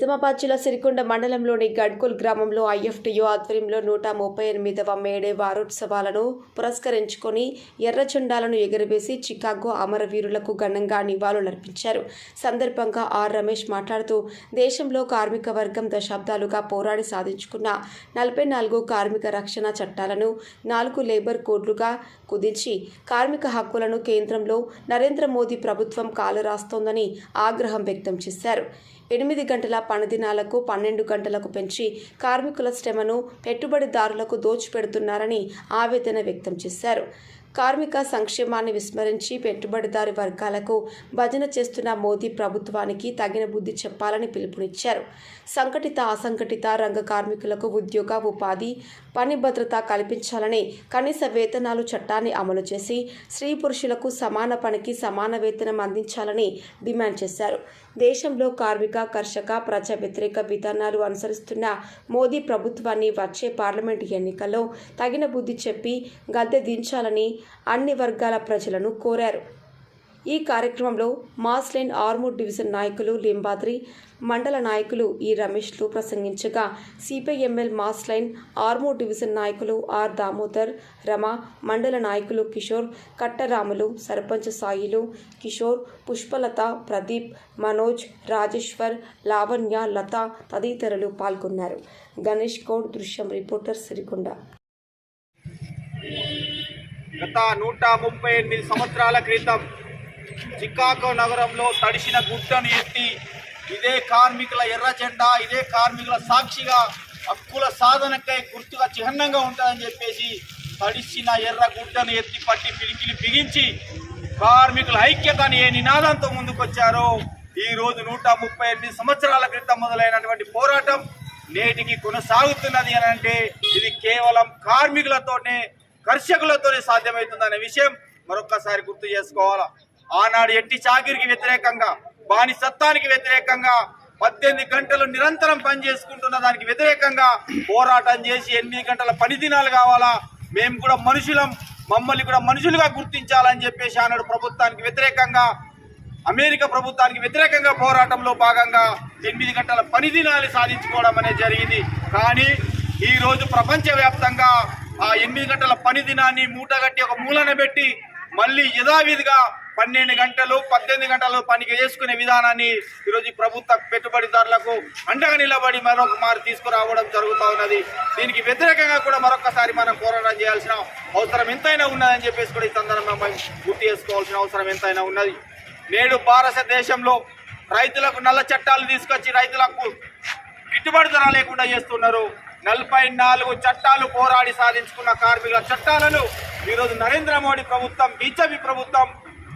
నిజామాబాద్ జిల్లా సిరికొండ మండలంలోని గడ్కోల్ గ్రామంలో ఐఎఫ్టీయూ ఆధ్వర్యంలో 138వ మేడే వారోత్సవాలను పురస్కరించుకొని ఎర్ర జెండాలను ఎగురవేసి చికాగో అమరవీరులకు ఘనంగా నివాళులర్పించారు. సందర్భంగా ఆర్ రమేష్ మాట్లాడుతూ దేశంలో కార్మిక వర్గం దశాబ్దాలుగా పోరాడి సాధించుకున్న 44 కార్మిక రక్షణ చట్టాలను 4 లేబర్ కోడ్లుగా కుదించి కార్మిక హక్కులను కేంద్రంలో నరేంద్ర మోదీ ప్రభుత్వం కాలరాస్తోందని ఆగ్రహం వ్యక్తం చేశారు. 8 గంటల పనిదినాలకు 12 గంటలకు పెంచి కార్మికుల శ్రమను పెట్టుబడిదారులకు దోచిపెడుతున్నారని ఆవేదన వ్యక్తం చేశారు. కార్మిక సంక్షేమాన్ని విస్మరించి పెట్టుబడిదారు వర్గాలకు భజన చేస్తున్న మోదీ ప్రభుత్వానికి తగిన బుద్ధి చెప్పాలని పిలుపునిచ్చారు. సంఘటిత అసంఘటిత రంగ కార్మికులకు ఉద్యోగ ఉపాధి పని భద్రత కల్పించాలని కనీస వేతనాలు చట్టాన్ని అమలు చేసి స్త్రీ పురుషులకు సమాన పనికి సమాన వేతనం అందించాలని డిమాండ్ చేశారు. దేశంలో కార్మిక కర్షక ప్రజా వ్యతిరేక విధానాలు అనుసరిస్తున్న మోదీ ప్రభుత్వాన్ని వచ్చే పార్లమెంటు ఎన్నికల్లో తగిన బుద్ధి చెప్పి గద్దె దించాలని అన్ని వర్గాల ప్రజలను కోరారు. ఈ కార్యక్రమంలో మాస్లైన్ ఆర్మూర్ డివిజన్ నాయకులు లింబాద్రి, మండల నాయకులు ఈ రమేష్లు ప్రసంగించగా సిపిఎంఎల్ మాస్లైన్ ఆర్మూర్ డివిజన్ నాయకులు ఆర్ దామోదర్, రమ, మండల నాయకులు కిషోర్, కట్టరాములు, సర్పంచ్ సాయిలు, కిషోర్, పుష్పలత, ప్రదీప్, మనోజ్, రాజేశ్వర్, లావణ్య, లత తదితరులు పాల్గొన్నారు. గణేష్ గౌడ్, దృశ్యం రిపోర్టర్, సిరికొండ. గత 138 సంవత్సరాల క్రితం చికాగో నగరంలో తడిసిన గుడ్డను ఎత్తి ఇదే కార్మికుల ఎర్ర జెండా, ఇదే కార్మికుల సాక్షిగా హక్కుల సాధనకై గుర్తుగా చిహ్నంగా ఉంటుందని చెప్పేసి తడిసిన ఎర్ర గుడ్డను ఎత్తి పట్టి పిలికిలి బిగించి కార్మికుల ఐక్యతని ఏ నినాదంతో ముందుకొచ్చారో ఈరోజు 138 సంవత్సరాల క్రితం మొదలైనటువంటి పోరాటం నేటికి కొనసాగుతున్నది అని అంటే ఇది కేవలం కార్మికులతోనే కర్షకులతోనే సాధ్యమవుతుందనే విషయం మరొక్కసారి గుర్తు చేసుకోవాలా. ఆనాడు ఎట్టి చాకిరికి వ్యతిరేకంగా, బానిసత్వానికి వ్యతిరేకంగా 18 గంటలు నిరంతరం పనిచేసుకుంటున్న దానికి వ్యతిరేకంగా పోరాటం చేసి 8 గంటల పని దినాలు కావాలా, మేము కూడా మనుషులం, మమ్మల్ని కూడా మనుషులుగా గుర్తించాలని చెప్పేసి ఆనాడు ప్రభుత్వానికి వ్యతిరేకంగా, అమెరికా ప్రభుత్వానికి వ్యతిరేకంగా పోరాటంలో భాగంగా 8 గంటల పని దినాలు సాధించుకోవడం అనేది జరిగింది. కానీ ఈరోజు ప్రపంచవ్యాప్తంగా ఆ 8 గంటల పని దినాన్ని మూటగట్టి ఒక మూలన పెట్టి మళ్ళీ యథావిధిగా 12 గంటలు 18 గంటలు పనికి చేసుకునే విధానాన్ని ఈరోజు ప్రభుత్వ పెట్టుబడిదారులకు అండగా నిలబడి మరొక మారు తీసుకురావడం జరుగుతూ ఉన్నది. దీనికి వ్యతిరేకంగా కూడా మరొకసారి మనం పోరాటం చేయాల్సిన అవసరం ఎంతైనా ఉన్నదని చెప్పేసి కూడా ఈ సందర్భంగా గుర్తు చేసుకోవాల్సిన అవసరం ఎంతైనా ఉన్నది. నేడు భారతదేశంలో రైతులకు నల్ల చట్టాలు తీసుకొచ్చి రైతులకు గిట్టుబాటు ధర లేకుండా చేస్తున్నారు. 44 చట్టాలు పోరాడి సాధించుకున్న కార్మికుల చట్టాలను ఈరోజు నరేంద్ర మోడీ ప్రభుత్వం, బీజేపీ ప్రభుత్వం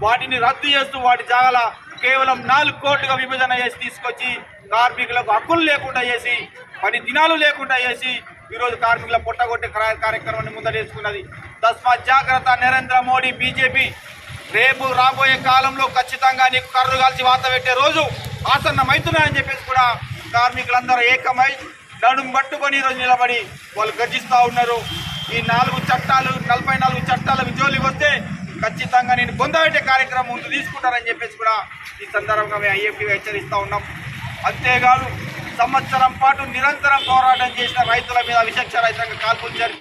వాటిని రద్దు చేస్తూ వాటి జాగాల కేవలం 4 కోట్లుగా విభజన చేసి తీసుకొచ్చి కార్మికులకు హక్కులు లేకుండా చేసి, పని దినాలు లేకుండా చేసి ఈరోజు కార్మికుల పొట్టగొట్టే కార్యక్రమాన్ని ముందరేసుకున్నది. తస్మాత్ జాగ్రత్త నరేంద్ర మోడీ, బీజేపీ. రేపు రాబోయే కాలంలో ఖచ్చితంగా నీకు కర్రు కాల్చి వాత పెట్టే రోజు ఆసన్నమవుతున్నాయని చెప్పేసి కూడా కార్మికులందరూ ఏకమై నడుము పట్టుకొని ఈరోజు నిలబడి వాళ్ళు గర్జిస్తూ ఉన్నారు. ఈ 4 చట్టాలు, 44 చట్టాల జోలికి వస్తే ఖచ్చితంగా నేను పొందబెట్టే కార్యక్రమం ముందు తీసుకుంటారని చెప్పేసి కూడా ఈ సందర్భంగా మేము ఐఎఫ్టీ హెచ్చరిస్తూ ఉన్నాం. అంతేకాదు సంవత్సరం పాటు నిరంతరం పోరాటం చేసిన రైతుల మీద విచక్షణ రహితంగా కాల్పులు